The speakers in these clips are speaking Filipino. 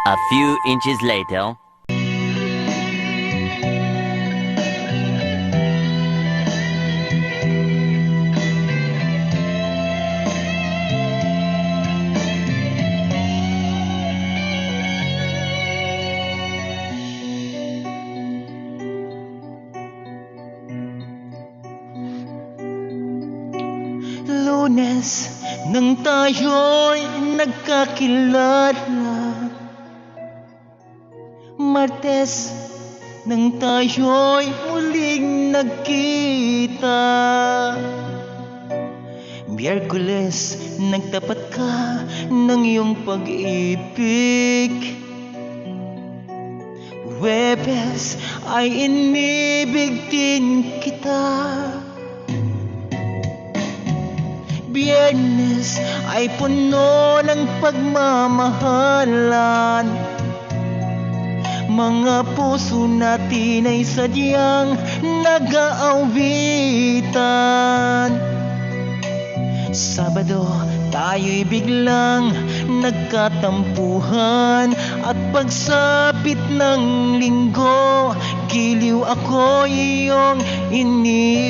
A few inches later. Lunes nang tayo'y nagkakilala, Martes nang tayo'y muling nagkita, Miyerkules nagtapat ka ng iyong pag-ibig, Huwebes ay inibig din kita, Biyernes ay puno ng pagmamahalan, mga puso natin ay sadyang nag-aawitan. Sabado tayo'y biglang nagkatampuhan, at pagsapit ng Linggo, giliw ako iyong iniwan.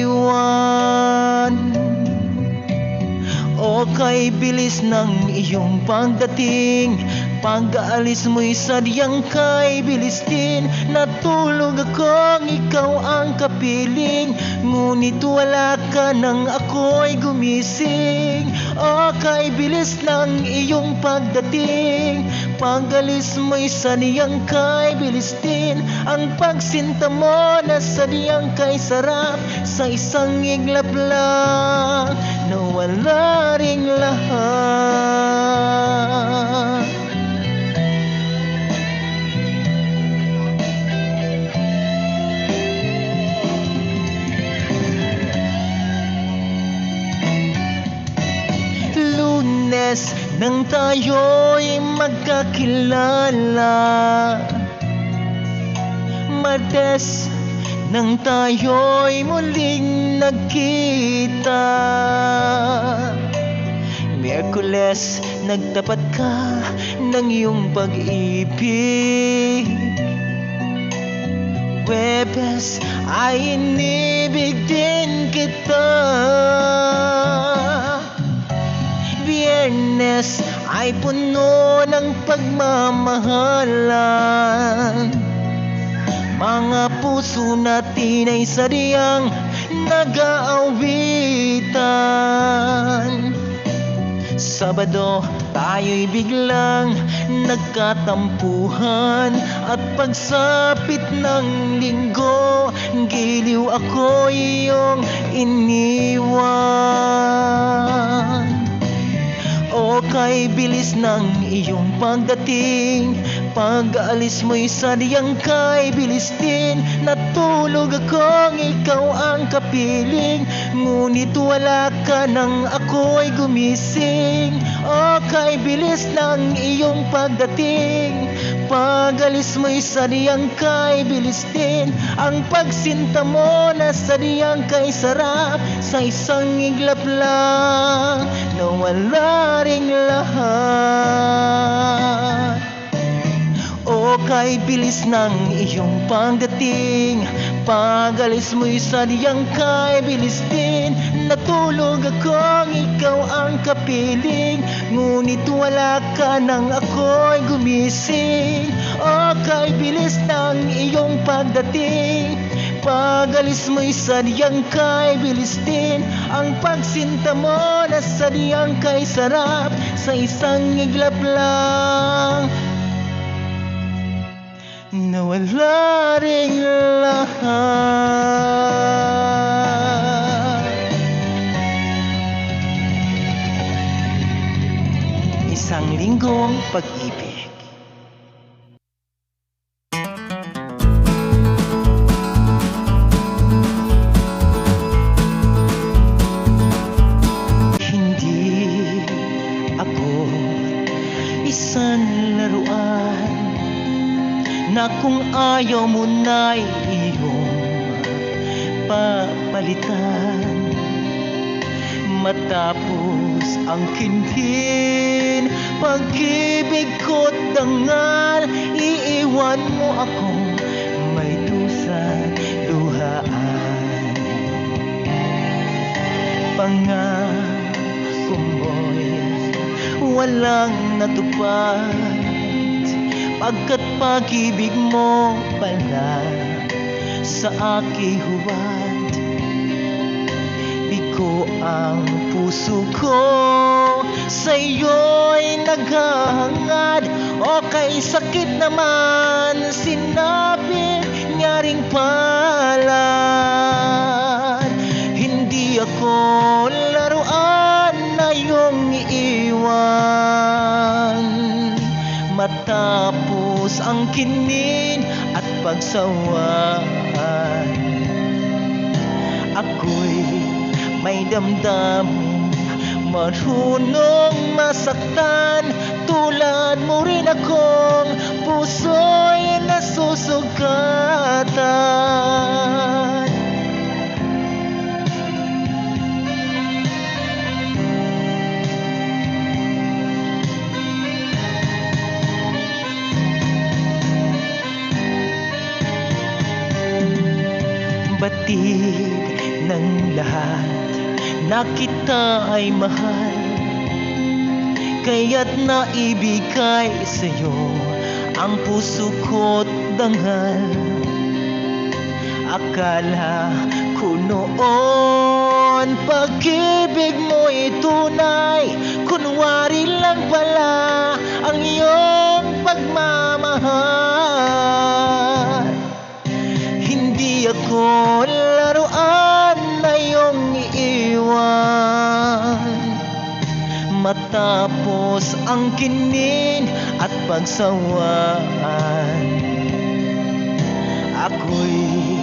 O kay bilis ng iyong pagdating, pag-aalis mo'y sadyang kay bilis din. Natulog akong ikaw ang kapiling, ngunit wala ka nang ako'y gumising. O kay bilis ng iyong pagdating, pag-alis mo'y sadyang kay bilis din. Ang pagsinta mo na sadyang kay sarap, sa isang iglap lang nawala ring lahat. Lunes nang tayo'y magkakilala, Martes nang tayo'y muling nagkita, Miyerkules nagtapat ka ng iyong pag-ibig, Huwebes ay inibig din kita, Biyernes ay puno ng pagmamahalan, mga puso natin ay sadyang nag-aawitan. Sabado tayo'y biglang nagkatampuhan, at pagsapit ng Linggo, giliw ako iyong iniwan. O kay bilis ng iyong pagdating, pag-aalis mo'y sadyang kay bilis din. Natulog akong ikaw ang kapiling, ngunit wala ka nang ako'y gumising. O kay bilis ng iyong pagdating, pag-alis mo'y sadyang kay bilis din. Ang pagsinta mo na sadyang kay sarap, sa isang iglap lang nawala ring lahat. O kay bilis ng iyong pagdating, pag-alis mo'y sadyang kay bilis din. Natulog akong ikaw ang kapiling, ngunit wala ka nang ako'y gumising. O kay bilis ng iyong pagdating, pag-alis mo'y sadyang kay bilis din. Ang pagsinta mo na sadyang kay sarap, sa isang iglap lang nawala ring lahat. Isang linggong pag-ibig. Hindi ako isang laruan na kung ayaw mo na'y iyong papalitan. Matapos ang kinhin, pag-ibig ko't dangal, iiwan mo ako, may dusang luhaan. Pangako mo'y walang natupad, pagkat pag-ibig mo pala sa aking huwad. Biko ang puso ko, sa'yo'y naghahangad. O kay sakit naman, sinabi niya ring palad. Hindi ako laruan na iyong iiwan. Matapos ang kinin at pagsawaan, ako'y may damdamin, marunong masaktan. Tulad mo rin akong puso'y nasusugatan. Batig ng lahat na kita ay mahal, kaya't naibigay sa'yo ang puso ko't dangal. Akala ko noon pag-ibig mo'y tunay, kunwari lang pala ang iyong pagmamahal. Hindi ako laruan na iyong iiwan. Matapos ang kinin at pagsawaan, ako'y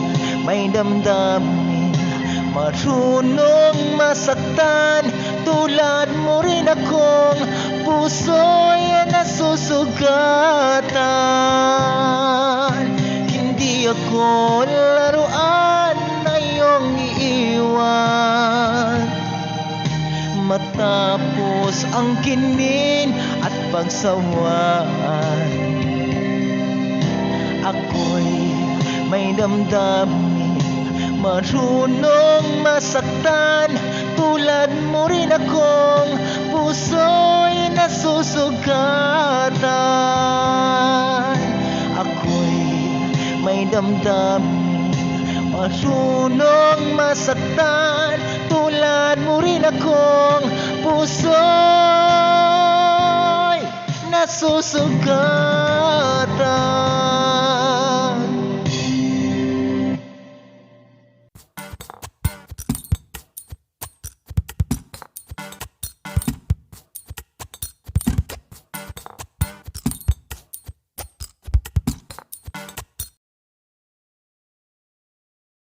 may damdamin, marunong masaktan. Tulad mo rin akong puso'y nasusugatan. Hindi ako laruan na iyong iiwan. Matapos ang kinin at pagsawaan, ako'y may damdamin, marunong masaktan. Tulad mo rin akong puso'y nasusugatan. Ako'y may damdamin, marunong masaktan. Tulad mo rin akong puso'y nasusugatan.